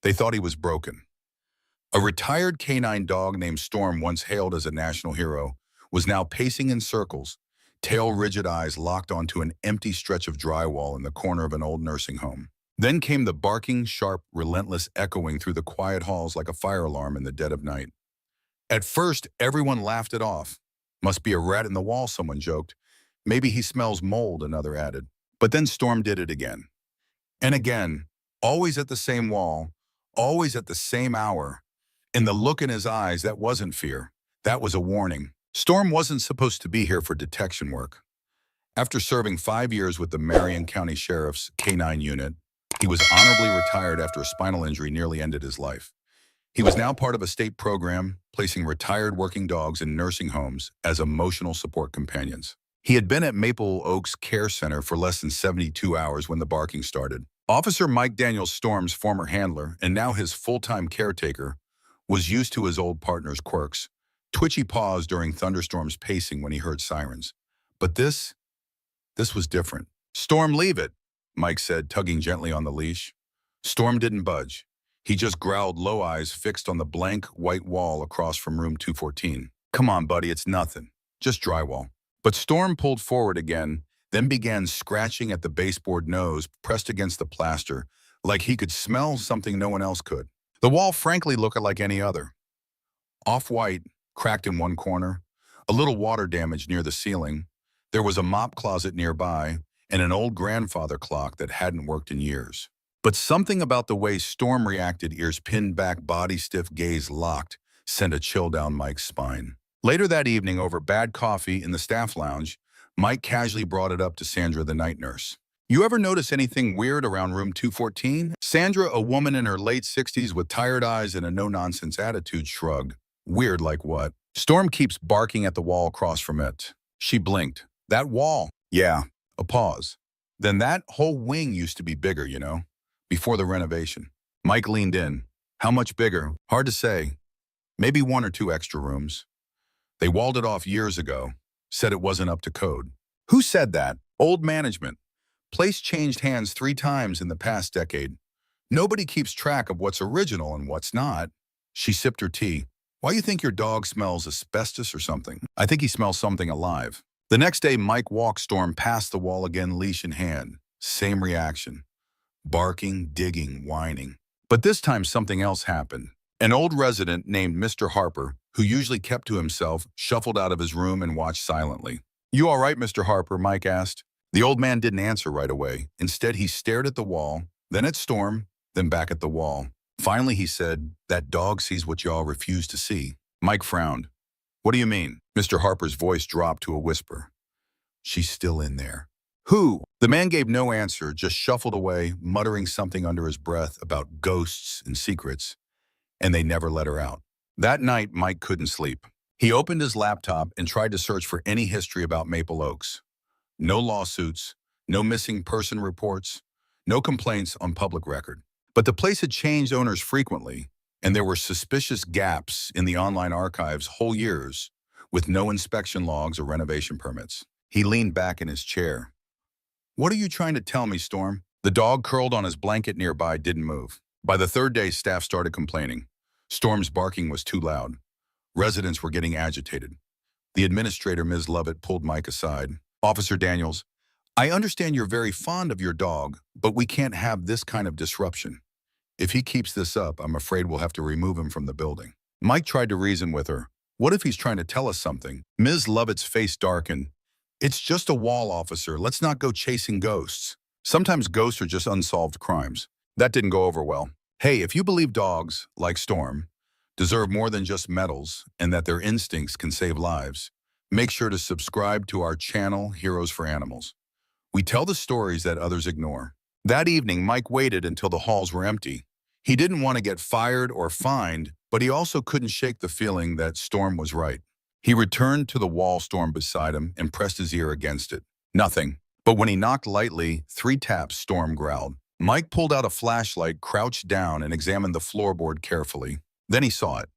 They thought he was broken. A retired canine dog named Storm, once hailed as a national hero, was now pacing in circles, tail rigid, eyes locked onto an empty stretch of drywall in the corner of an old nursing home. Then came the barking, sharp, relentless, echoing through the quiet halls like a fire alarm in the dead of night. At first, everyone laughed it off. Must be a rat in the wall, someone joked. Maybe he smells mold, another added. But then Storm did it again. And again, always at the same wall, always at the same hour. In the look in his eyes, that wasn't fear. That was a warning. Storm wasn't supposed to be here for detection work. After serving 5 years with the Marion County Sheriff's K-9 unit, he was honorably retired after a spinal injury nearly ended his life. He was now part of a state program placing retired working dogs in nursing homes as emotional support companions. He had been at Maple Oaks Care Center for less than 72 hours when the barking started. Officer Mike Daniels, Storm's former handler and now his full-time caretaker, was used to his old partner's quirks. Twitchy paws during thunderstorms, pacing when he heard sirens. But this was different. "Storm, leave it," Mike said, tugging gently on the leash. Storm didn't budge. He just growled, low eyes fixed on the blank white wall across from room 214. "Come on, buddy, it's nothing. Just drywall." But Storm pulled forward again, then began scratching at the baseboard nose pressed against the plaster, like he could smell something no one else could. The wall frankly looked like any other. Off-white, cracked in one corner, a little water damage near the ceiling. There was a mop closet nearby, and an old grandfather clock that hadn't worked in years. But something about the way Storm reacted, ears pinned back, body stiff, gaze locked, sent a chill down Mike's spine. Later that evening, over bad coffee in the staff lounge, Mike casually brought it up to Sandra, the night nurse. "You ever notice anything weird around room 214? Sandra, a woman in her late 60s with tired eyes and a no-nonsense attitude, shrugged. "Weird like what?" "Storm keeps barking at the wall across from it." She blinked. "That wall?" "Yeah." A pause. "Then that whole wing used to be bigger, you know, before the renovation." Mike leaned in. "How much bigger?" "Hard to say. Maybe 1 or 2 extra rooms. They walled it off years ago. Said it wasn't up to code." "Who said that?" "Old management. Place changed hands 3 times in the past decade. Nobody keeps track of what's original and what's not." She sipped her tea. "Why you think your dog smells asbestos or something?" "I think he smells something alive." The next day, Mike walked Storm past the wall again, leash in hand. Same reaction. Barking, digging, whining. But this time something else happened. An old resident named Mr. Harper, who usually kept to himself, shuffled out of his room and watched silently. "You all right, Mr. Harper?" Mike asked. The old man didn't answer right away. Instead, he stared at the wall, then at Storm, then back at the wall. Finally, he said, "That dog sees what y'all refuse to see." Mike frowned. "What do you mean?" Mr. Harper's voice dropped to a whisper. "She's still in there." "Who?" The man gave no answer, just shuffled away, muttering something under his breath about ghosts and secrets, and they never let her out. That night, Mike couldn't sleep. He opened his laptop and tried to search for any history about Maple Oaks. No lawsuits, no missing person reports, no complaints on public record. But the place had changed owners frequently, and there were suspicious gaps in the online archives whole years, with no inspection logs or renovation permits. He leaned back in his chair. "What are you trying to tell me, Storm?" The dog curled on his blanket nearby didn't move. By the 3rd day, staff started complaining. Storm's barking was too loud. Residents were getting agitated. The administrator, Ms. Lovett, pulled Mike aside. "Officer Daniels, I understand you're very fond of your dog, but we can't have this kind of disruption. If he keeps this up, I'm afraid we'll have to remove him from the building." Mike tried to reason with her. "What if he's trying to tell us something?" Ms. Lovett's face darkened. "It's just a wall, officer. Let's not go chasing ghosts. Sometimes ghosts are just unsolved crimes." That didn't go over well. "Hey, if you believe dogs, like Storm, deserve more than just medals and that their instincts can save lives, make sure to subscribe to our channel, Heroes for Animals. We tell the stories that others ignore." That evening, Mike waited until the halls were empty. He didn't want to get fired or fined, but he also couldn't shake the feeling that Storm was right. He returned to the wall Storm beside him and pressed his ear against it. Nothing. But when he knocked lightly, 3 taps, Storm growled. Mike pulled out a flashlight, crouched down, and examined the floorboard carefully. Then he saw it.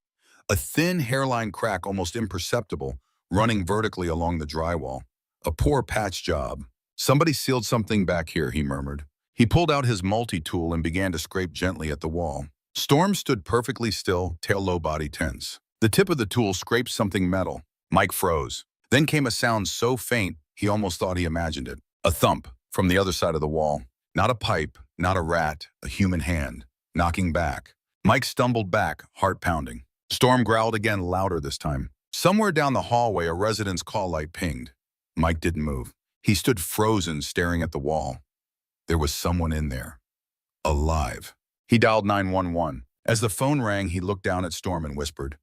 A thin hairline crack, almost imperceptible, running vertically along the drywall. A poor patch job. "Somebody sealed something back here," he murmured. He pulled out his multi-tool and began to scrape gently at the wall. Storm stood perfectly still, tail low, body tense. The tip of the tool scraped something metal. Mike froze. Then came a sound so faint, he almost thought he imagined it. A thump from the other side of the wall. Not a pipe, not a rat, a human hand, knocking back. Mike stumbled back, heart pounding. Storm growled again, louder this time. Somewhere down the hallway, a resident's call light pinged. Mike didn't move. He stood frozen, staring at the wall. There was someone in there. Alive. He dialed 911. As the phone rang, he looked down at Storm and whispered,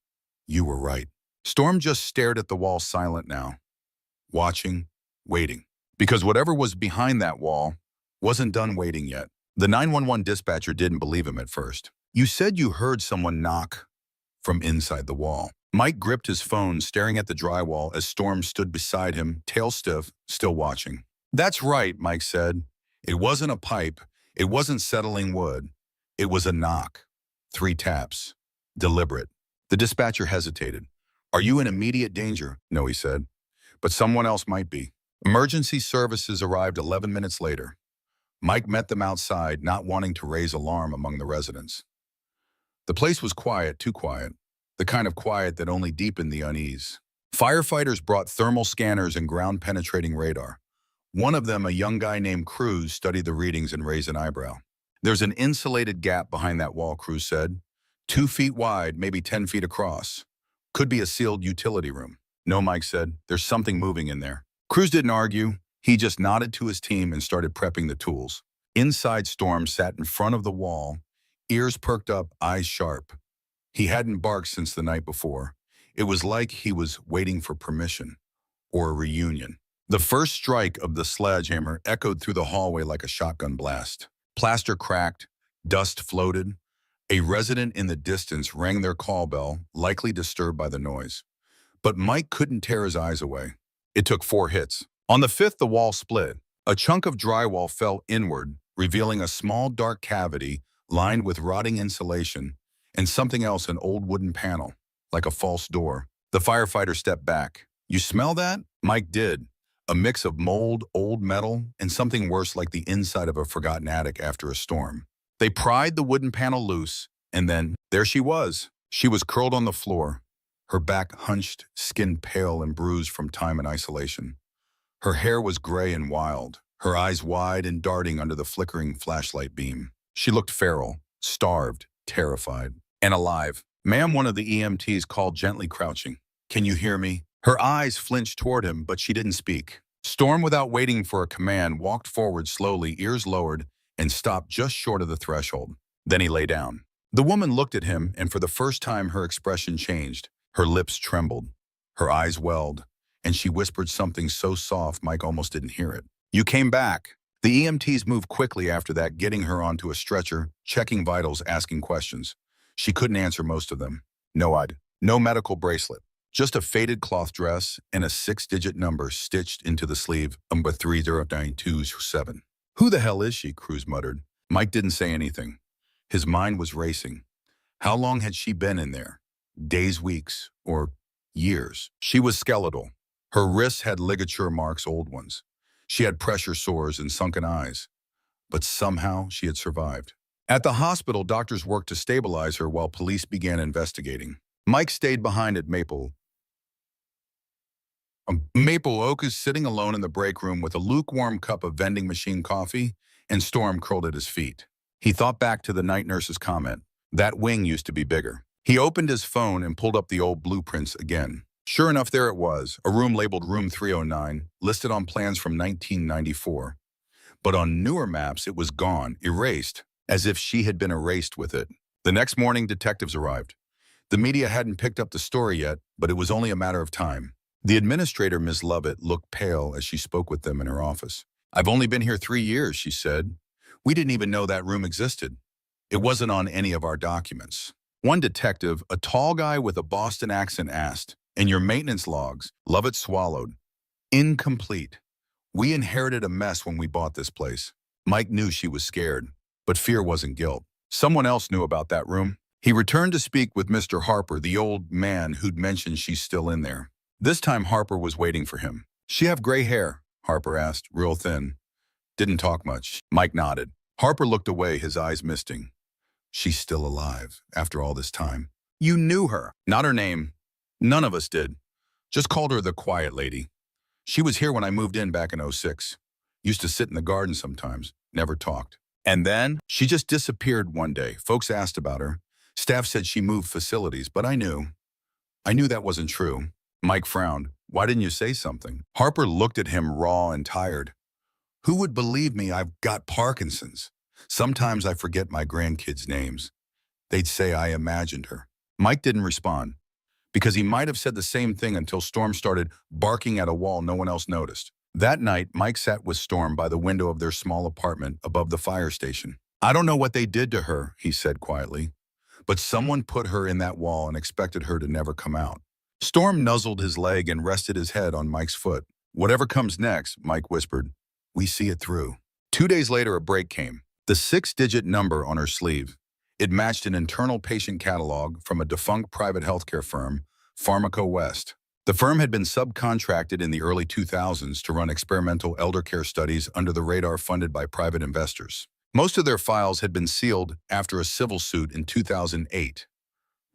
"You were right." Storm just stared at the wall, silent now. Watching, waiting. Because whatever was behind that wall wasn't done waiting yet. The 911 dispatcher didn't believe him at first. "You said you heard someone knock from inside the wall." Mike gripped his phone, staring at the drywall as Storm stood beside him, tail stiff, still watching. "That's right," Mike said. "It wasn't a pipe. It wasn't settling wood. It was a knock. 3 taps. Deliberate." The dispatcher hesitated. "Are you in immediate danger?" "No," he said. "But someone else might be." Emergency services arrived 11 minutes later. Mike met them outside, not wanting to raise alarm among the residents. The place was quiet, too quiet. The kind of quiet that only deepened the unease. Firefighters brought thermal scanners and ground-penetrating radar. One of them, a young guy named Cruz, studied the readings and raised an eyebrow. "There's an insulated gap behind that wall," Cruz said. 2 feet wide, maybe 10 feet across. Could be a sealed utility room. "No," Mike said. "There's something moving in there." Cruz didn't argue. He just nodded to his team and started prepping the tools. Inside, Storm sat in front of the wall, ears perked up, eyes sharp. He hadn't barked since the night before. It was like he was waiting for permission or a reunion. The first strike of the sledgehammer echoed through the hallway like a shotgun blast. Plaster cracked, dust floated. A resident in the distance rang their call bell, likely disturbed by the noise. But Mike couldn't tear his eyes away. It took 4 hits. On the 5th, the wall split. A chunk of drywall fell inward, revealing a small dark cavity lined with rotting insulation and something else, an old wooden panel, like a false door. The firefighter stepped back. "You smell that?" Mike did. A mix of mold, old metal, and something worse, like the inside of a forgotten attic after a storm. They pried the wooden panel loose, and then there she was. She was curled on the floor, her back hunched, skin pale and bruised from time and isolation. Her hair was gray and wild, her eyes wide and darting under the flickering flashlight beam. She looked feral, starved, terrified, and alive. "Ma'am," one of the EMTs called, gently crouching. "Can you hear me?" Her eyes flinched toward him, but she didn't speak. Storm, without waiting for a command, walked forward slowly, ears lowered, and stopped just short of the threshold. Then he lay down. The woman looked at him, and for the first time her expression changed. Her lips trembled, her eyes welled, and she whispered something so soft Mike almost didn't hear it. "You came back." The EMTs moved quickly after that, getting her onto a stretcher, checking vitals, asking questions. She couldn't answer most of them. No medical bracelet. Just a faded cloth dress and a 6-digit number stitched into the sleeve, number 30927. "Who the hell is she?" Cruz muttered. Mike didn't say anything. His mind was racing. How long had she been in there? Days, weeks, or years? She was skeletal. Her wrists had ligature marks, old ones. She had pressure sores and sunken eyes. But somehow she had survived. At the hospital, doctors worked to stabilize her while police began investigating. Mike stayed behind at Maple. Maple Oak is sitting alone in the break room with a lukewarm cup of vending machine coffee, and Storm curled at his feet. He thought back to the night nurse's comment. That wing used to be bigger. He opened his phone and pulled up the old blueprints again. Sure enough, there it was, a room labeled Room 309, listed on plans from 1994. But on newer maps, it was gone, erased, as if she had been erased with it. The next morning, detectives arrived. The media hadn't picked up the story yet, but it was only a matter of time. The administrator, Ms. Lovett, looked pale as she spoke with them in her office. "I've only been here 3 years," she said. "We didn't even know that room existed. It wasn't on any of our documents." One detective, a tall guy with a Boston accent, asked, "In your maintenance logs?" Lovett swallowed. "Incomplete. We inherited a mess when we bought this place." Mike knew she was scared, but fear wasn't guilt. Someone else knew about that room. He returned to speak with Mr. Harper, the old man who'd mentioned she's still in there. This time Harper was waiting for him. "She have gray hair?" Harper asked, real thin. Didn't talk much. Mike nodded. Harper looked away, his eyes misting. She's still alive after all this time. You knew her. Not her name. None of us did. Just called her the quiet lady. She was here when I moved in back in '06. Used to sit in the garden sometimes. Never talked. And then she just disappeared one day. Folks asked about her. Staff said she moved facilities, but I knew. I knew that wasn't true. Mike frowned. Why didn't you say something? Harper looked at him raw and tired. Who would believe me? I've got Parkinson's. Sometimes I forget my grandkids' names. They'd say I imagined her. Mike didn't respond because he might have said the same thing until Storm started barking at a wall no one else noticed. That night, Mike sat with Storm by the window of their small apartment above the fire station. I don't know what they did to her, he said quietly, but someone put her in that wall and expected her to never come out. Storm nuzzled his leg and rested his head on Mike's foot. Whatever comes next, Mike whispered, we see it through. 2 days later, a break came. The 6-digit number on her sleeve. It matched an internal patient catalog from a defunct private healthcare firm, Pharmaco West. The firm had been subcontracted in the early 2000s to run experimental elder care studies under the radar funded by private investors. Most of their files had been sealed after a civil suit in 2008.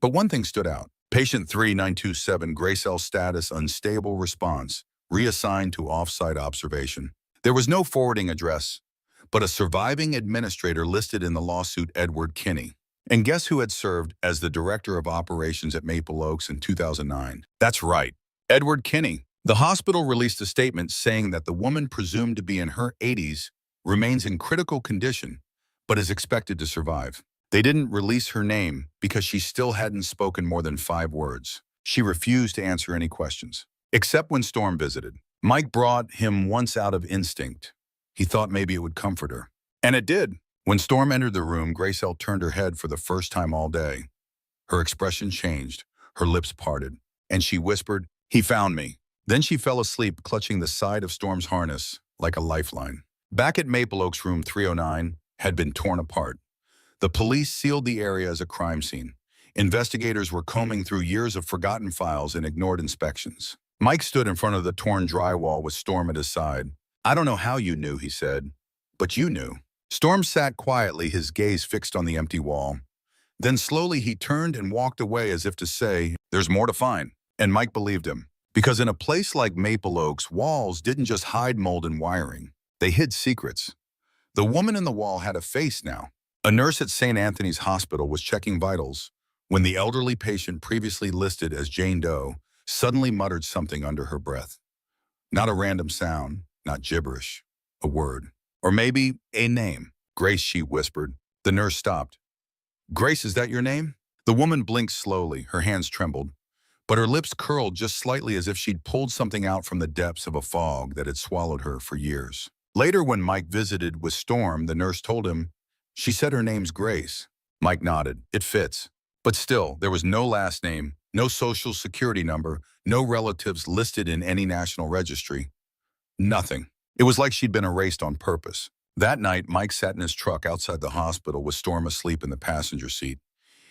But one thing stood out. Patient 3927, Grace L. status unstable response, reassigned to off-site observation. There was no forwarding address, but a surviving administrator listed in the lawsuit, Edward Kinney. And guess who had served as the director of operations at Maple Oaks in 2009? That's right, Edward Kinney. The hospital released a statement saying that the woman, presumed to be in her 80s, remains in critical condition, but is expected to survive. They didn't release her name because she still hadn't spoken more than 5 words. She refused to answer any questions, except when Storm visited. Mike brought him once out of instinct. He thought maybe it would comfort her. And it did. When Storm entered the room, Grace L. turned her head for the first time all day. Her expression changed, her lips parted, and she whispered, he found me. Then she fell asleep, clutching the side of Storm's harness like a lifeline. Back at Maple Oaks, room 309 had been torn apart. The police sealed the area as a crime scene. Investigators were combing through years of forgotten files and ignored inspections. Mike stood in front of the torn drywall with Storm at his side. I don't know how you knew, he said, but you knew. Storm sat quietly, his gaze fixed on the empty wall. Then slowly he turned and walked away as if to say, there's more to find. And Mike believed him. Because in a place like Maple Oaks, walls didn't just hide mold and wiring. They hid secrets. The woman in the wall had a face now. A nurse at St. Anthony's Hospital was checking vitals when the elderly patient previously listed as Jane Doe suddenly muttered something under her breath. Not a random sound, not gibberish, a word. Or maybe a name. Grace, she whispered. The nurse stopped. Grace, is that your name? The woman blinked slowly, her hands trembled, but her lips curled just slightly as if she'd pulled something out from the depths of a fog that had swallowed her for years. Later, when Mike visited with Storm, the nurse told him, she said her name's Grace. Mike nodded. It fits. But still, there was no last name, no social security number, no relatives listed in any national registry. Nothing. It was like she'd been erased on purpose. That night, Mike sat in his truck outside the hospital with Storm asleep in the passenger seat.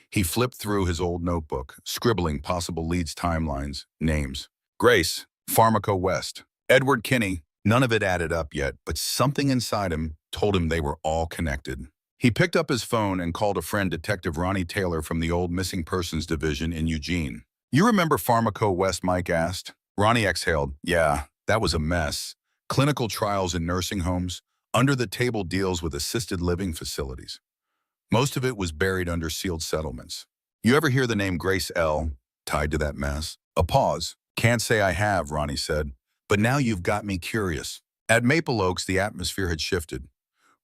He flipped through his old notebook, scribbling possible leads, timelines, names. Grace, Pharmaco West, Edward Kinney. None of it added up yet, but something inside him told him they were all connected. He picked up his phone and called a friend, Detective Ronnie Taylor from the old Missing Persons Division in Eugene. You remember Pharmaco West, Mike asked. Ronnie exhaled. Yeah, that was a mess. Clinical trials in nursing homes, under-the-table deals with assisted living facilities. Most of it was buried under sealed settlements. You ever hear the name Grace L. tied to that mess? A pause. Can't say I have, Ronnie said. But now you've got me curious. At Maple Oaks, the atmosphere had shifted.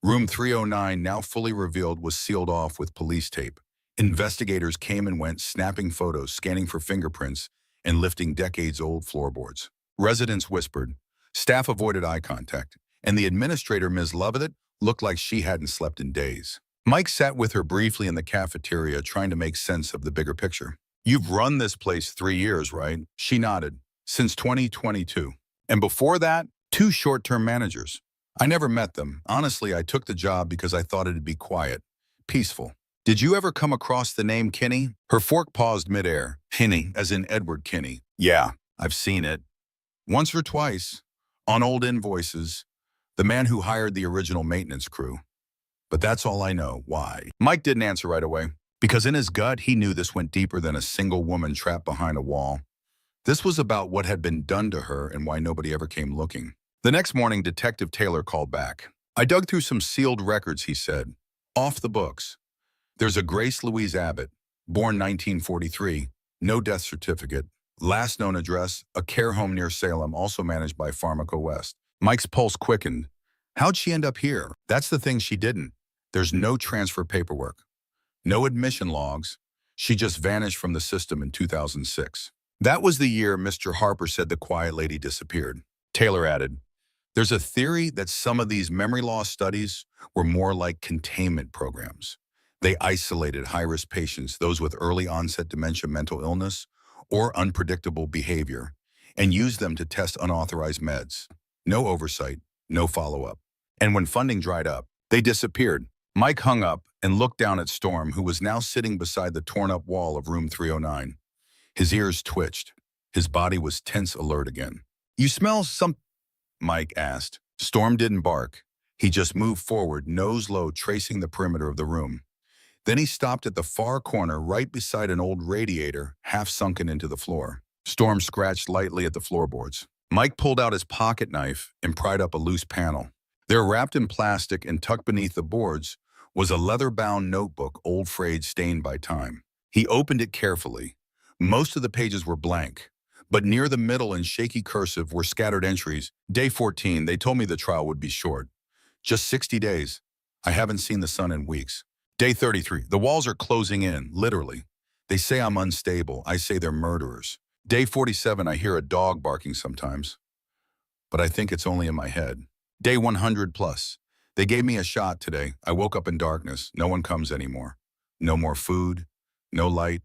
Room 309, now fully revealed, was sealed off with police tape. Investigators came and went, snapping photos, scanning for fingerprints, and lifting decades-old floorboards. Residents whispered. Staff avoided eye contact, and the administrator, Ms. Lovett, looked like she hadn't slept in days. Mike sat with her briefly in the cafeteria, trying to make sense of the bigger picture. You've run this place 3 years, right? She nodded. Since 2022. And before that, 2 short-term managers. I never met them. Honestly, I took the job because I thought it'd be quiet, peaceful. Did you ever come across the name Kinney? Her fork paused midair. Kinney, as in Edward Kinney. Yeah, I've seen it. Once or twice, on old invoices, the man who hired the original maintenance crew. But that's all I know. Why? Mike didn't answer right away, because in his gut, he knew this went deeper than a single woman trapped behind a wall. This was about what had been done to her and why nobody ever came looking. The next morning, Detective Taylor called back. I dug through some sealed records, he said. Off the books. There's a Grace Louise Abbott, born 1943, no death certificate. Last known address, a care home near Salem, also managed by Pharmaco West. Mike's pulse quickened. How'd she end up here? That's the thing, she didn't. There's no transfer paperwork. No admission logs. She just vanished from the system in 2006. That was the year Mr. Harper said the quiet lady disappeared. Taylor added, there's a theory that some of these memory loss studies were more like containment programs. They isolated high-risk patients, those with early onset dementia, mental illness, or unpredictable behavior, and used them to test unauthorized meds. No oversight, no follow-up. And when funding dried up, they disappeared. Mike hung up and looked down at Storm, who was now sitting beside the torn-up wall of room 309. His ears twitched. His body was tense alert again. You smell some... Mike asked. Storm didn't bark. He just moved forward, nose low, tracing the perimeter of the room. Then he stopped at the far corner, right beside an old radiator, half sunken into the floor. Storm scratched lightly at the floorboards. Mike pulled out his pocket knife and pried up a loose panel. There, wrapped in plastic and tucked beneath the boards, was a leather-bound notebook, old, frayed, stained by time. He opened it carefully. Most of the pages were blank, but near the middle in shaky cursive were scattered entries. Day 14, they told me the trial would be short. Just 60 days. I haven't seen the sun in weeks. Day 33, the walls are closing in, literally. They say I'm unstable. I say they're murderers. Day 47, I hear a dog barking sometimes, but I think it's only in my head. Day 100 plus. They gave me a shot today. I woke up in darkness. No one comes anymore. No more food, no light,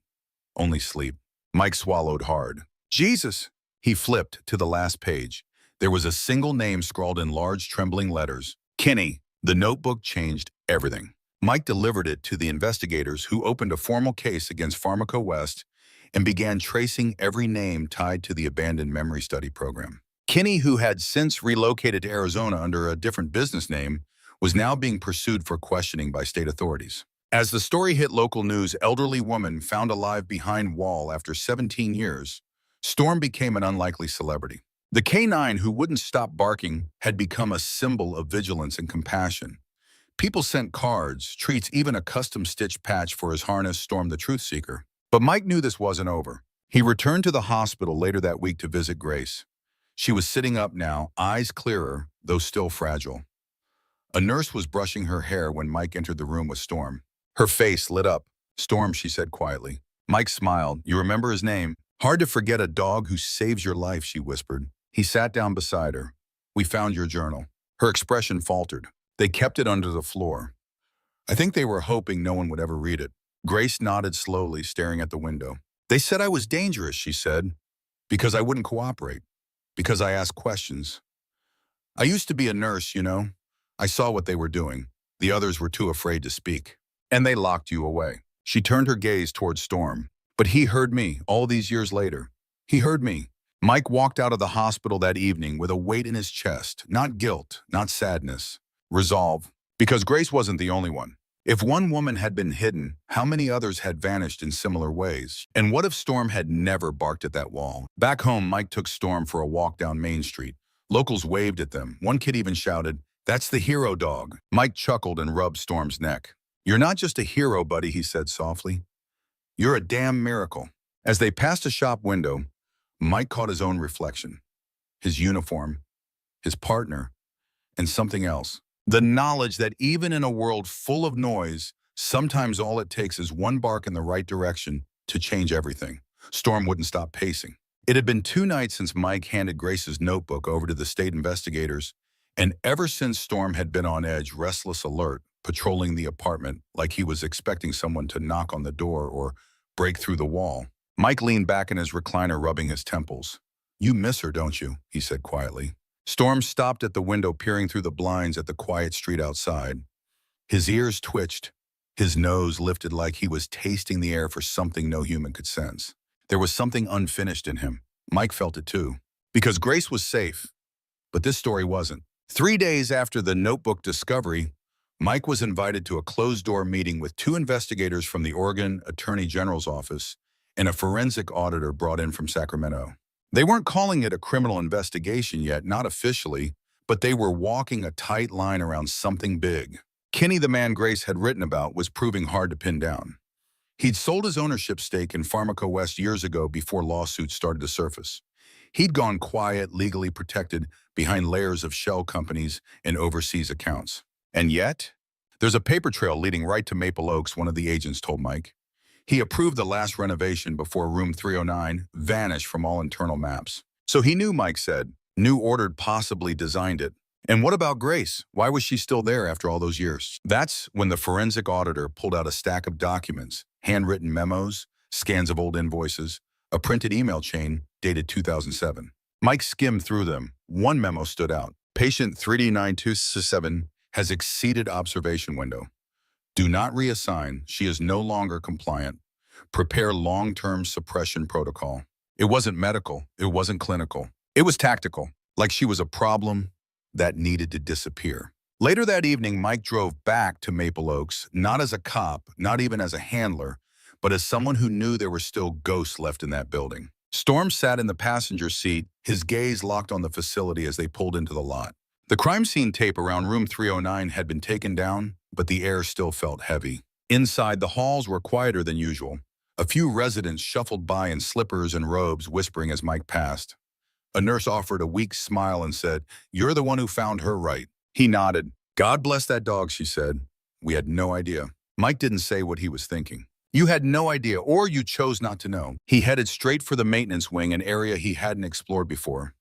only sleep. Mike swallowed hard. Jesus! He flipped to the last page. There was a single name scrawled in large, trembling letters. Kinney. The notebook changed everything. Mike delivered it to the investigators, who opened a formal case against Pharmaco West and began tracing every name tied to the abandoned memory study program. Kinney, who had since relocated to Arizona under a different business name, was now being pursued for questioning by state authorities. As the story hit local news, elderly woman found alive behind wall after 17 years, Storm became an unlikely celebrity. The canine who wouldn't stop barking had become a symbol of vigilance and compassion. People sent cards, treats, even a custom-stitched patch for his harness, Storm the Truth Seeker. But Mike knew this wasn't over. He returned to the hospital later that week to visit Grace. She was sitting up now, eyes clearer, though still fragile. A nurse was brushing her hair when Mike entered the room with Storm. Her face lit up. Storm, she said quietly. Mike smiled. You remember his name? Hard to forget a dog who saves your life, she whispered. He sat down beside her. We found your journal. Her expression faltered. They kept it under the floor. I think they were hoping no one would ever read it. Grace nodded slowly, staring at the window. They said I was dangerous, she said, because I wouldn't cooperate, because I asked questions. I used to be a nurse, you know. I saw what they were doing. The others were too afraid to speak. And they locked you away. She turned her gaze towards Storm. But he heard me, all these years later. He heard me. Mike walked out of the hospital that evening with a weight in his chest, not guilt, not sadness, resolve, because Grace wasn't the only one. If one woman had been hidden, how many others had vanished in similar ways? And what if Storm had never barked at that wall? Back home, Mike took Storm for a walk down Main Street. Locals waved at them. One kid even shouted, "That's the hero dog." Mike chuckled and rubbed Storm's neck. You're not just a hero, buddy, he said softly. You're a damn miracle. As they passed a shop window, Mike caught his own reflection. His uniform, his partner, and something else. The knowledge that even in a world full of noise, sometimes all it takes is one bark in the right direction to change everything. Storm wouldn't stop pacing. It had been 2 nights since Mike handed Grace's notebook over to the state investigators, and ever since Storm had been on edge, restless alert, patrolling the apartment like he was expecting someone to knock on the door or break through the wall. Mike leaned back in his recliner, rubbing his temples. You miss her, don't you? He said quietly. Storm stopped at the window, peering through the blinds at the quiet street outside. His ears twitched. His nose lifted like he was tasting the air for something no human could sense. There was something unfinished in him. Mike felt it too. Because Grace was safe. But this story wasn't. 3 days after the notebook discovery, Mike was invited to a closed-door meeting with two investigators from the Oregon Attorney General's office and a forensic auditor brought in from Sacramento. They weren't calling it a criminal investigation yet, not officially, but they were walking a tight line around something big. Kinney, the man Grace had written about, was proving hard to pin down. He'd sold his ownership stake in Pharmaco West years ago before lawsuits started to surface. He'd gone quiet, legally protected, behind layers of shell companies and overseas accounts. And yet, there's a paper trail leading right to Maple Oaks, one of the agents told Mike. He approved the last renovation before Room 309 vanished from all internal maps. So he knew, Mike said, knew, ordered, possibly designed it. And what about Grace? Why was she still there after all those years? That's when the forensic auditor pulled out a stack of documents, handwritten memos, scans of old invoices, a printed email chain dated 2007. Mike skimmed through them. One memo stood out. Patient 3D9227 has exceeded observation window. Do not reassign. She is no longer compliant. Prepare long-term suppression protocol. It wasn't medical. It wasn't clinical. It was tactical, like she was a problem that needed to disappear. Later that evening, Mike drove back to Maple Oaks, not as a cop, not even as a handler, but as someone who knew there were still ghosts left in that building. Storm sat in the passenger seat, his gaze locked on the facility as they pulled into the lot. The crime scene tape around room 309 had been taken down, but the air still felt heavy. Inside, the halls were quieter than usual. A few residents shuffled by in slippers and robes, whispering as Mike passed. A nurse offered a weak smile and said, "You're the one who found her, right?" He nodded. "God bless that dog," she said. "We had no idea." Mike didn't say what he was thinking. You had no idea, or you chose not to know. He headed straight for the maintenance wing, an area he hadn't explored before.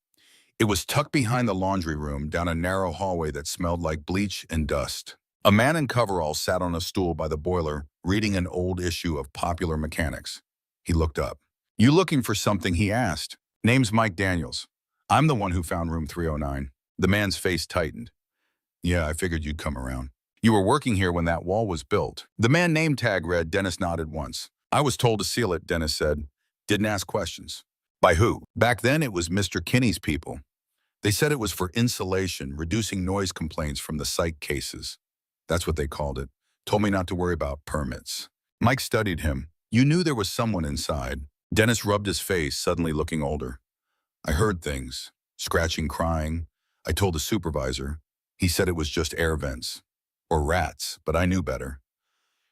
It was tucked behind the laundry room, down a narrow hallway that smelled like bleach and dust. A man in coveralls sat on a stool by the boiler, reading an old issue of Popular Mechanics. He looked up. "You looking for something?" he asked. "Name's Mike Daniels. I'm the one who found room 309. The man's face tightened. "Yeah, I figured you'd come around. You were working here when that wall was built." The man name tag read. Dennis nodded once. "I was told to seal it," Dennis said. "Didn't ask questions." "By who?" "Back then it was Mr. Kinney's people. They said it was for insulation, reducing noise complaints from the psych cases. That's what they called it. Told me not to worry about permits." Mike studied him. "You knew there was someone inside." Dennis rubbed his face, suddenly looking older. "I heard things. Scratching, crying. I told the supervisor. He said it was just air vents. Or rats, but I knew better.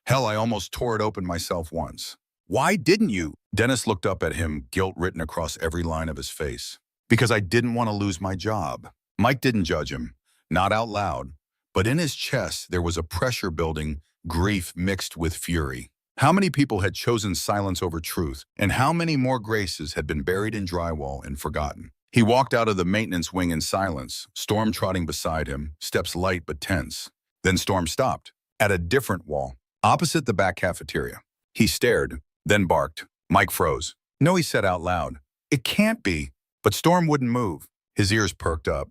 Hell, I almost tore it open myself once." "Why didn't you?" Dennis looked up at him, guilt written across every line of his face. "Because I didn't want to lose my job." Mike didn't judge him, not out loud, but in his chest there was a pressure building, grief mixed with fury. How many people had chosen silence over truth, and how many more Graces had been buried in drywall and forgotten? He walked out of the maintenance wing in silence, Storm trotting beside him, steps light but tense. Then Storm stopped, at a different wall, opposite the back cafeteria. He stared, then barked. Mike froze. "No," he said out loud. "It can't be." But Storm wouldn't move. His ears perked up.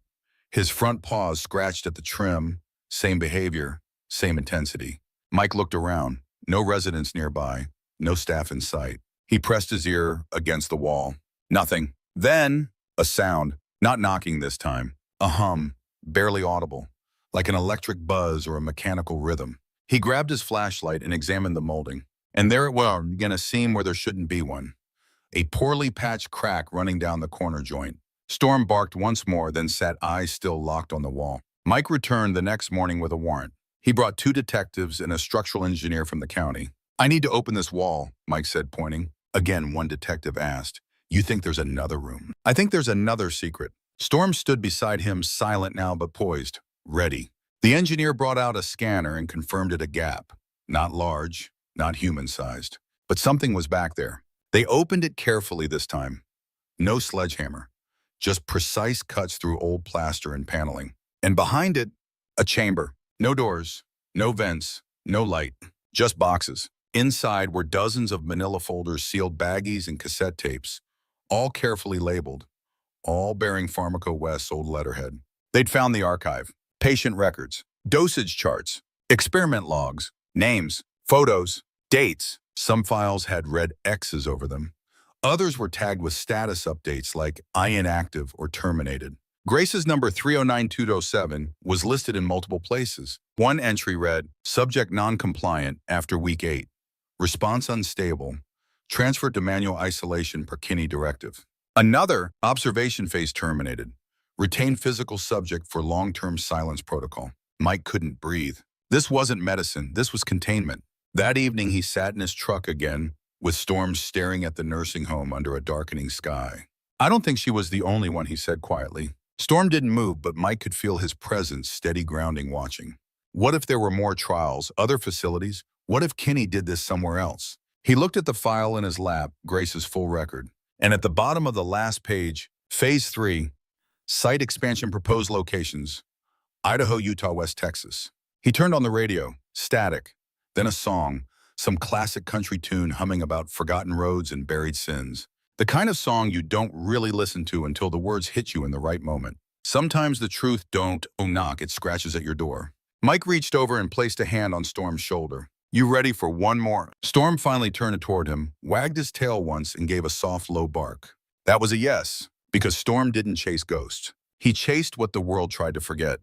His front paws scratched at the trim. Same behavior, same intensity. Mike looked around. No residents nearby. No staff in sight. He pressed his ear against the wall. Nothing. Then, a sound. Not knocking this time. A hum. Barely audible. Like an electric buzz or a mechanical rhythm. He grabbed his flashlight and examined the molding. And there it was, in a seam where there shouldn't be one. A poorly patched crack running down the corner joint. Storm barked once more, then sat eyes still locked on the wall. Mike returned the next morning with a warrant. He brought 2 detectives and a structural engineer from the county. "I need to open this wall," Mike said, pointing. Again, one detective asked, "You think there's another room?" "I think there's another secret." Storm stood beside him, silent now but poised, ready. The engineer brought out a scanner and confirmed it a gap. Not large, not human-sized, but something was back there. They opened it carefully this time. No sledgehammer, just precise cuts through old plaster and paneling. And behind it, a chamber. No doors, no vents, no light, just boxes. Inside were dozens of manila folders, sealed baggies, and cassette tapes, all carefully labeled, all bearing Pharmaco West's old letterhead. They'd found the archive, patient records, dosage charts, experiment logs, names, photos, dates. Some files had red X's over them. Others were tagged with status updates like inactive or terminated. Grace's number 309207 was listed in multiple places. One entry read, subject non-compliant after week 8. Response unstable. Transferred to manual isolation per Kinney directive. Another, observation phase terminated. Retain physical subject for long-term silence protocol. Mike couldn't breathe. This wasn't medicine, this was containment. That evening he sat in his truck again, with Storm staring at the nursing home under a darkening sky. I don't think she was the only one, he said quietly. Storm didn't move, but Mike could feel his presence, steady grounding, watching. What if there were more trials, other facilities? What if Kinney did this somewhere else? He looked at the file in his lap, Grace's full record. And at the bottom of the last page, Phase 3, Site Expansion Proposed Locations, Idaho, Utah, West Texas. He turned on the radio, static, then a song, some classic country tune humming about forgotten roads and buried sins. The kind of song you don't really listen to until the words hit you in the right moment. Sometimes the truth don't knock, it scratches at your door. Mike reached over and placed a hand on Storm's shoulder. You ready for one more? Storm finally turned toward him, wagged his tail once, and gave a soft, low bark. That was a yes, because Storm didn't chase ghosts. He chased what the world tried to forget.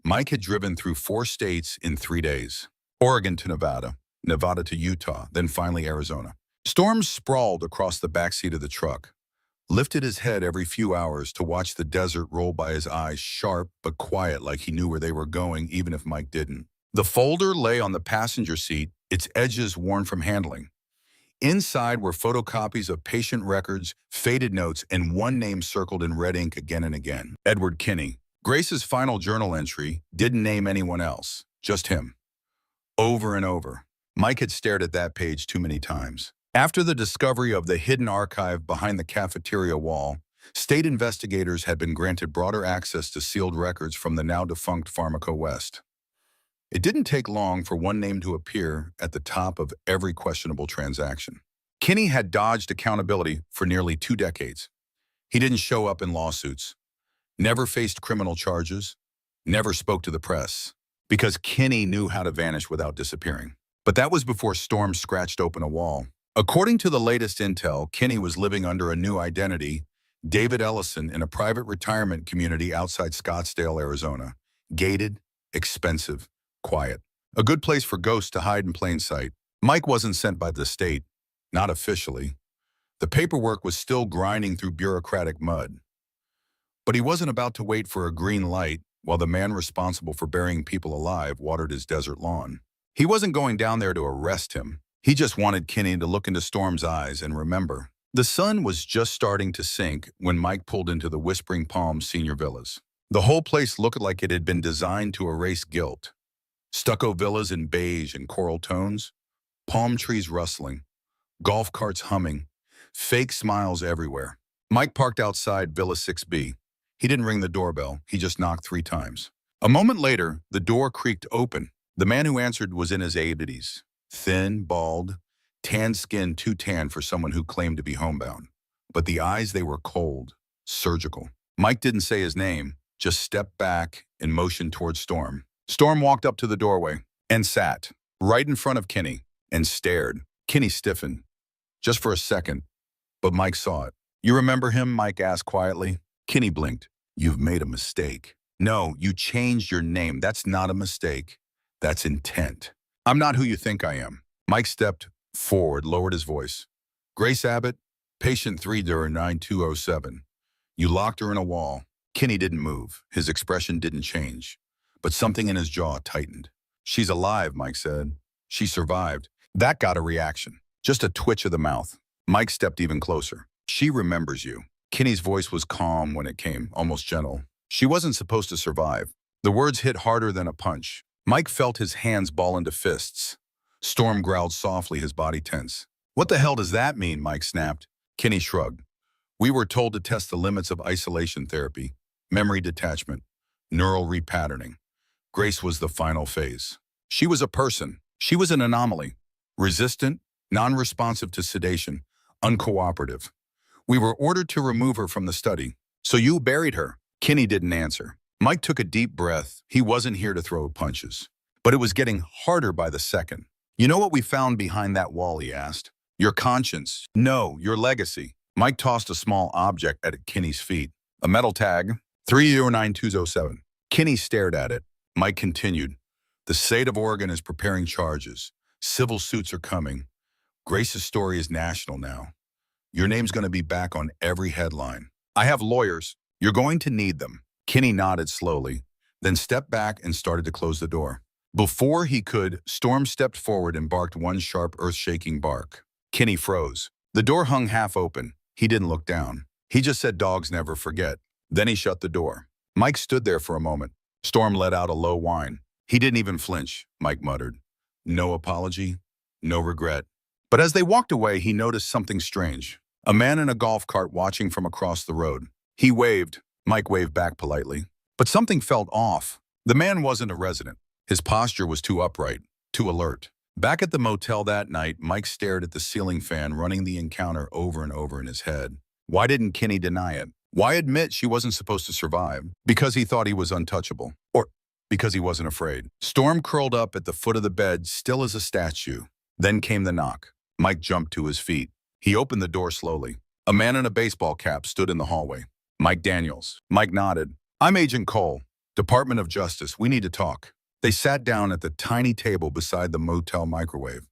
Mike had driven through 4 states in 3 days. Oregon to Nevada, Nevada to Utah, then finally Arizona. Storm sprawled across the backseat of the truck, lifted his head every few hours to watch the desert roll by his eyes, sharp but quiet, like he knew where they were going, even if Mike didn't. The folder lay on the passenger seat, its edges worn from handling. Inside were photocopies of patient records, faded notes, and one name circled in red ink again and again. Edward Kinney. Grace's final journal entry didn't name anyone else, just him. Over and over. Mike had stared at that page too many times. After the discovery of the hidden archive behind the cafeteria wall, state investigators had been granted broader access to sealed records from the now-defunct Pharmaco West. It didn't take long for one name to appear at the top of every questionable transaction. Kinney had dodged accountability for nearly 2 decades. He didn't show up in lawsuits, never faced criminal charges, never spoke to the press, because Kinney knew how to vanish without disappearing. But that was before Storm scratched open a wall. According to the latest intel, Kinney was living under a new identity, David Ellison, in a private retirement community outside Scottsdale, Arizona. Gated, expensive, quiet. A good place for ghosts to hide in plain sight. Mike wasn't sent by the state, not officially. The paperwork was still grinding through bureaucratic mud. But he wasn't about to wait for a green light while the man responsible for burying people alive watered his desert lawn. He wasn't going down there to arrest him. He just wanted Kinney to look into Storm's eyes and remember. The sun was just starting to sink when Mike pulled into the Whispering Palms Senior Villas. The whole place looked like it had been designed to erase guilt. Stucco villas in beige and coral tones, palm trees rustling, golf carts humming, fake smiles everywhere. Mike parked outside Villa 6B. He didn't ring the doorbell, he just knocked 3 times. A moment later, the door creaked open. The man who answered was in his 80s. Thin, bald, tan skin, too tan for someone who claimed to be homebound. But the eyes, they were cold, surgical. Mike didn't say his name, just stepped back and motioned towards Storm. Storm walked up to the doorway and sat right in front of Kinney and stared. Kinney stiffened, just for a second, but Mike saw it. You remember him? Mike asked quietly. Kinney blinked. You've made a mistake. No, you changed your name. That's not a mistake. That's intent. I'm not who you think I am. Mike stepped forward, lowered his voice. Grace Abbott, patient 3-9207. You locked her in a wall. Kinney didn't move. His expression didn't change. But something in his jaw tightened. She's alive, Mike said. She survived. That got a reaction. Just a twitch of the mouth. Mike stepped even closer. She remembers you. Kinney's voice was calm when it came, almost gentle. She wasn't supposed to survive. The words hit harder than a punch. Mike felt his hands ball into fists. Storm growled softly, his body tense. What the hell does that mean? Mike snapped. Kinney shrugged. We were told to test the limits of isolation therapy, memory detachment, neural repatterning. Grace was the final phase. She was a person. She was an anomaly. Resistant, non-responsive to sedation, uncooperative. We were ordered to remove her from the study. So you buried her. Kinney didn't answer. Mike took a deep breath. He wasn't here to throw punches. But it was getting harder by the second. You know what we found behind that wall, he asked. Your conscience. No, your legacy. Mike tossed a small object at Kinney's feet. A metal tag, 309-207. Kinney stared at it. Mike continued. The state of Oregon is preparing charges. Civil suits are coming. Grace's story is national now. Your name's going to be back on every headline. I have lawyers. You're going to need them. Kinney nodded slowly, then stepped back and started to close the door. Before he could, Storm stepped forward and barked one sharp, earth-shaking bark. Kinney froze. The door hung half open. He didn't look down. He just said dogs never forget. Then he shut the door. Mike stood there for a moment. Storm let out a low whine. He didn't even flinch, Mike muttered. No apology, no regret. But as they walked away, he noticed something strange. A man in a golf cart watching from across the road. He waved. Mike waved back politely. But something felt off. The man wasn't a resident. His posture was too upright, too alert. Back at the motel that night, Mike stared at the ceiling fan running the encounter over and over in his head. Why didn't Kinney deny it? Why admit she wasn't supposed to survive? Because he thought he was untouchable. Or because he wasn't afraid. Storm curled up at the foot of the bed, still as a statue. Then came the knock. Mike jumped to his feet. He opened the door slowly. A man in a baseball cap stood in the hallway. Mike Daniels. Mike nodded. I'm Agent Cole, Department of Justice. We need to talk. They sat down at the tiny table beside the motel microwave.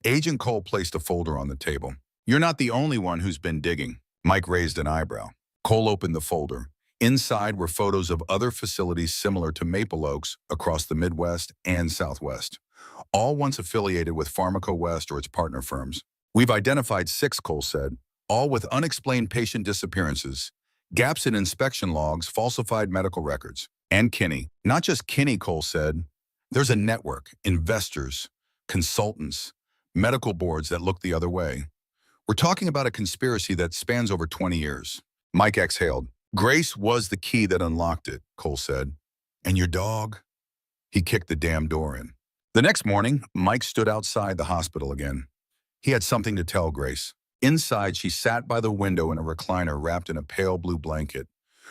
Agent Cole placed a folder on the table. You're not the only one who's been digging. Mike raised an eyebrow. Cole opened the folder. Inside were photos of other facilities similar to Maple Oaks across the Midwest and Southwest, all once affiliated with Pharmaco West or its partner firms. We've identified 6, Cole said, all with unexplained patient disappearances, gaps in inspection logs, falsified medical records. And Kinney. Not just Kinney, Cole said. There's a network, investors, consultants, medical boards that look the other way. We're talking about a conspiracy that spans over 20 years. Mike exhaled. Grace was the key that unlocked it, Cole said. And your dog? He kicked the damn door in. The next morning, Mike stood outside the hospital again. He had something to tell Grace. Inside, she sat by the window in a recliner wrapped in a pale blue blanket.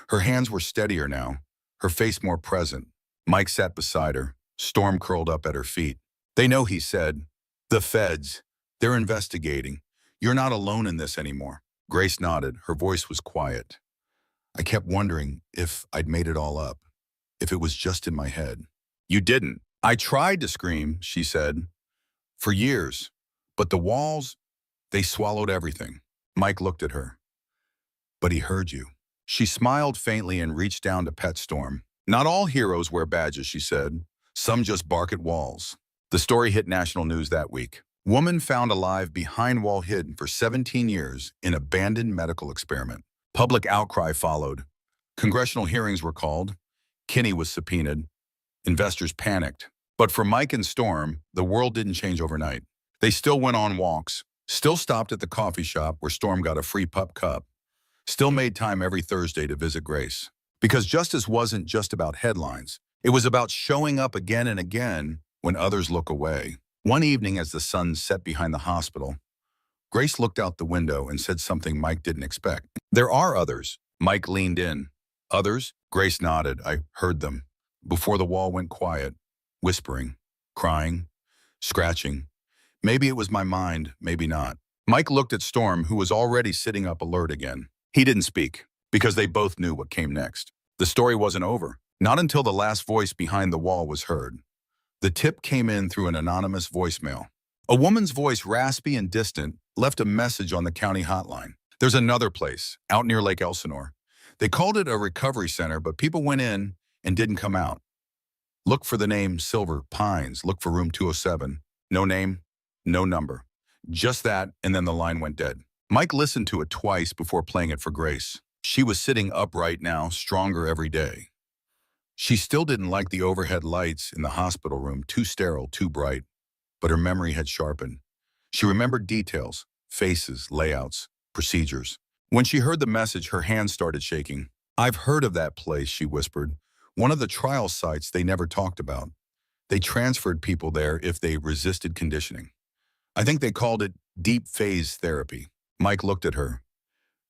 Her hands were steadier now, her face more present. Mike sat beside her. Storm curled up at her feet. They know, he said. The feds. They're investigating. You're not alone in this anymore. Grace nodded. Her voice was quiet. I kept wondering if I'd made it all up, if it was just in my head. You didn't. I tried to scream, she said, for years. But the walls, they swallowed everything. Mike looked at her. But he heard you. She smiled faintly and reached down to pet Storm. Not all heroes wear badges, she said. Some just bark at walls. The story hit national news that week. Woman found alive behind wall hidden for 17 years in abandoned medical experiment. Public outcry followed. Congressional hearings were called. Kinney was subpoenaed. Investors panicked. But for Mike and Storm, the world didn't change overnight. They still went on walks, still stopped at the coffee shop where Storm got a free pup cup, still made time every Thursday to visit Grace. Because justice wasn't just about headlines. It was about showing up again and again when others look away. One evening as the sun set behind the hospital, Grace looked out the window and said something Mike didn't expect. There are others. Mike leaned in. Others? Grace nodded. I heard them. Before the wall went quiet, whispering, crying, scratching. Maybe it was my mind, maybe not. Mike looked at Storm, who was already sitting up alert again. He didn't speak, because they both knew what came next. The story wasn't over. Not until the last voice behind the wall was heard. The tip came in through an anonymous voicemail. A woman's voice, raspy and distant, left a message on the county hotline. There's another place, out near Lake Elsinore. They called it a recovery center, but people went in and didn't come out. Look for the name Silver Pines. Look for room 207. No name, no number. Just that, and then the line went dead. Mike listened to it twice before playing it for Grace. She was sitting upright now, stronger every day. She still didn't like the overhead lights in the hospital room, too sterile, too bright. But her memory had sharpened. She remembered details, faces, layouts, procedures. When she heard the message, her hands started shaking. I've heard of that place, she whispered. One of the trial sites they never talked about. They transferred people there if they resisted conditioning. I think they called it deep phase therapy. Mike looked at her.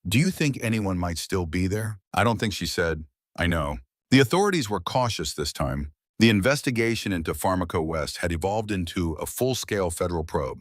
Do you think anyone might still be there? I don't think, she said. I know. The authorities were cautious this time. The investigation into Pharmaco West had evolved into a full-scale federal probe.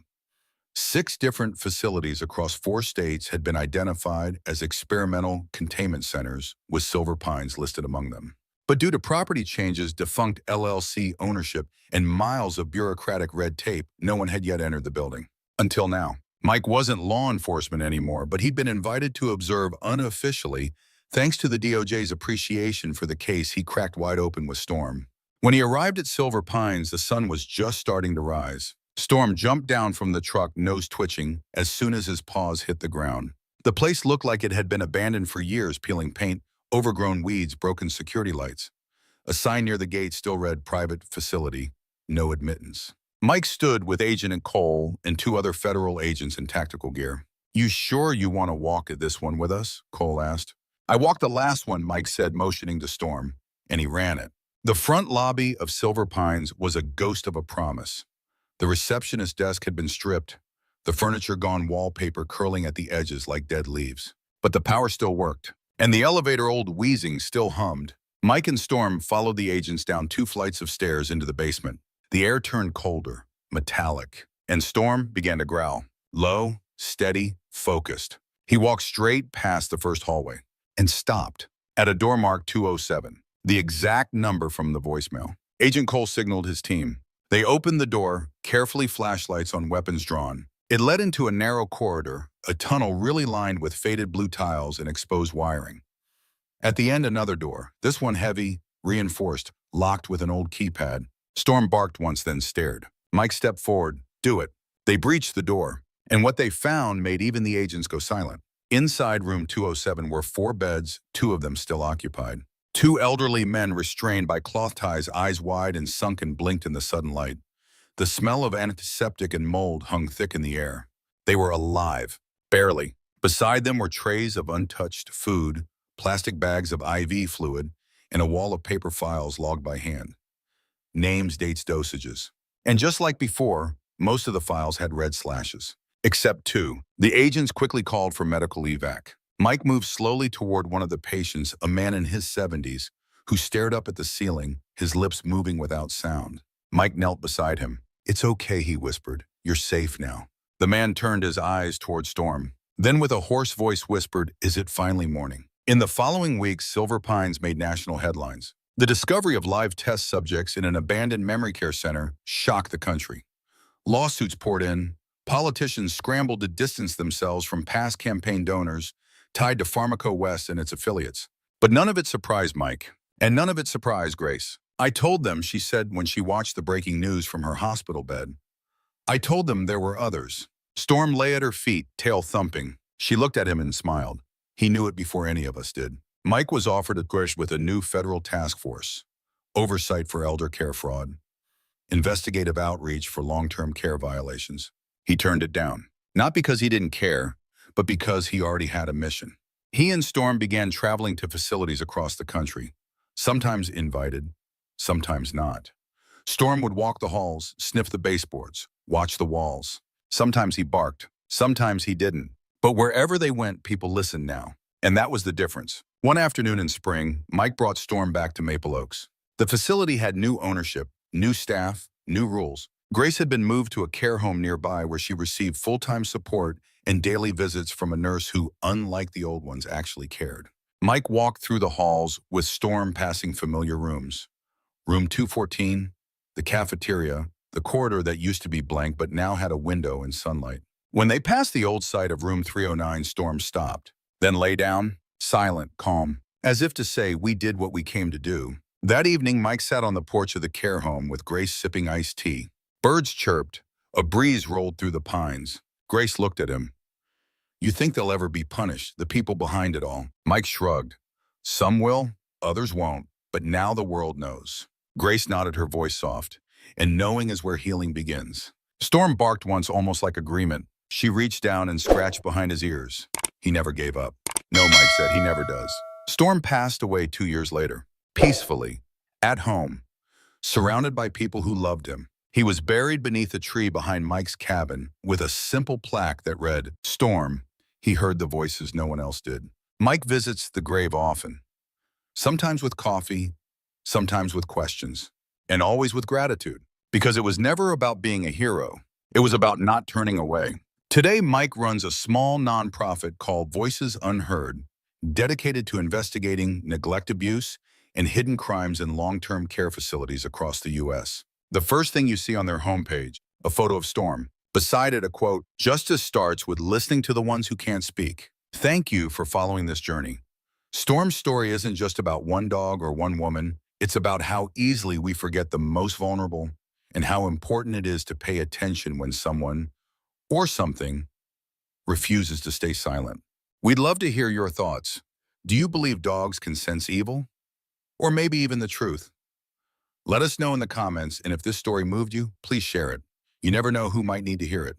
6 different facilities across 4 states had been identified as experimental containment centers, with Silver Pines listed among them. But due to property changes, defunct LLC ownership, and miles of bureaucratic red tape, no one had yet entered the building. Until now. Mike wasn't law enforcement anymore, but he'd been invited to observe unofficially thanks to the DOJ's appreciation for the case he cracked wide open with Storm. When he arrived at Silver Pines, the sun was just starting to rise. Storm jumped down from the truck, nose twitching, as soon as his paws hit the ground. The place looked like it had been abandoned for years, peeling paint, overgrown weeds, broken security lights. A sign near the gate still read, "Private Facility, No Admittance." Mike stood with Agent Cole and two other federal agents in tactical gear. "You sure you want to walk this one with us?" Cole asked. "I walked the last one," Mike said, motioning to Storm, and he ran it. The front lobby of Silver Pines was a ghost of a promise. The receptionist desk had been stripped, the furniture gone, wallpaper curling at the edges like dead leaves. But the power still worked, and the elevator, old wheezing, still hummed. Mike and Storm followed the agents down 2 flights of stairs into the basement. The air turned colder, metallic, and Storm began to growl. Low, steady, focused. He walked straight past the first hallway and stopped at a door marked 207, the exact number from the voicemail. Agent Cole signaled his team. They opened the door, carefully, flashlights on, weapons drawn. It led into a narrow corridor, a tunnel really lined with faded blue tiles and exposed wiring. At the end, another door, this one heavy, reinforced, locked with an old keypad. Storm barked once, then stared. Mike stepped forward. "Do it." They breached the door, and what they found made even the agents go silent. Inside room 207 were 4 beds, 2 of them still occupied. 2 elderly men restrained by cloth ties, eyes wide and sunken, blinked in the sudden light. The smell of antiseptic and mold hung thick in the air. They were alive, barely. Beside them were trays of untouched food, plastic bags of IV fluid, and a wall of paper files logged by hand. Names, dates, dosages. And just like before, most of the files had red slashes. Except 2. The agents quickly called for medical evac. Mike moved slowly toward one of the patients, a man in his 70s, who stared up at the ceiling, his lips moving without sound. Mike knelt beside him. "It's okay," he whispered. "You're safe now." The man turned his eyes toward Storm. Then with a hoarse voice whispered, "Is it finally morning?" In the following weeks, Silver Pines made national headlines. The discovery of live test subjects in an abandoned memory care center shocked the country. Lawsuits poured in. Politicians scrambled to distance themselves from past campaign donors tied to Pharmaco West and its affiliates. But none of it surprised Mike, and none of it surprised Grace. "I told them," she said when she watched the breaking news from her hospital bed. "I told them there were others." Storm lay at her feet, tail thumping. She looked at him and smiled. He knew it before any of us did. Mike was offered a push with a new federal task force, oversight for elder care fraud, investigative outreach for long-term care violations. He turned it down, not because he didn't care, but because he already had a mission. He and Storm began traveling to facilities across the country, sometimes invited, sometimes not. Storm would walk the halls, sniff the baseboards, watch the walls. Sometimes he barked, sometimes he didn't. But wherever they went, people listened now. And that was the difference. One afternoon in spring, Mike brought Storm back to Maple Oaks. The facility had new ownership, new staff, new rules. Grace had been moved to a care home nearby where she received full-time support and daily visits from a nurse who, unlike the old ones, actually cared. Mike walked through the halls with Storm passing familiar rooms. Room 214, the cafeteria, the corridor that used to be blank but now had a window and sunlight. When they passed the old site of room 309, Storm stopped, then lay down, silent, calm, as if to say, "We did what we came to do." That evening, Mike sat on the porch of the care home with Grace sipping iced tea. Birds chirped. A breeze rolled through the pines. Grace looked at him. "You think they'll ever be punished, the people behind it all?" Mike shrugged. "Some will, others won't, but now the world knows." Grace nodded, her voice soft. "And knowing is where healing begins." Storm barked once, almost like agreement. She reached down and scratched behind his ears. He never gave up. "No," Mike said, "he never does." Storm passed away 2 years later, peacefully, at home, surrounded by people who loved him. He was buried beneath a tree behind Mike's cabin with a simple plaque that read, "Storm, he heard the voices no one else did." Mike visits the grave often, sometimes with coffee, sometimes with questions, and always with gratitude, because it was never about being a hero. It was about not turning away. Today, Mike runs a small nonprofit called Voices Unheard, dedicated to investigating neglect, abuse, and hidden crimes in long-term care facilities across the U.S. The first thing you see on their homepage, a photo of Storm. Beside it, a quote, "Justice starts with listening to the ones who can't speak." Thank you for following this journey. Storm's story isn't just about one dog or one woman. It's about how easily we forget the most vulnerable and how important it is to pay attention when someone or something refuses to stay silent. We'd love to hear your thoughts. Do you believe dogs can sense evil? Or maybe even the truth? Let us know in the comments, and if this story moved you, please share it. You never know who might need to hear it.